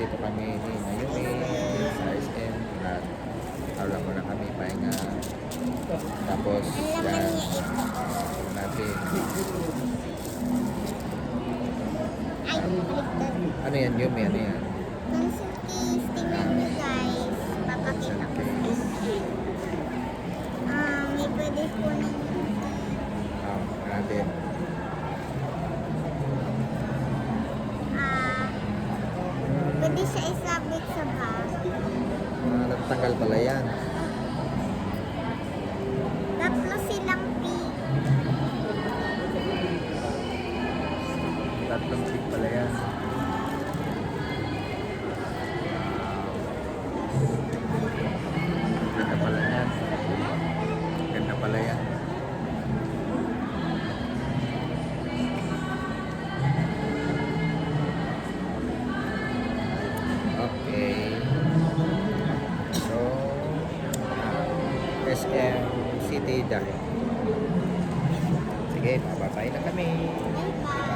nandito kami ni Naomi sa SM at alam mo na kami pahinga. Tapos yan natin. Ano yan, Yumi? Ano yan? Pencil case, tingnan nyo guys. Papakita ko sa inyo. May pwede po ng Natin. pwede siya isabit sa bag. Natatanggal pala yan. Tatlo silang pig. Tatlong pick pala yan. Ganda pala yan. Ganda pala yan. Okay. So, SM City dahil. Sige, bababay na kami. Bye-bye.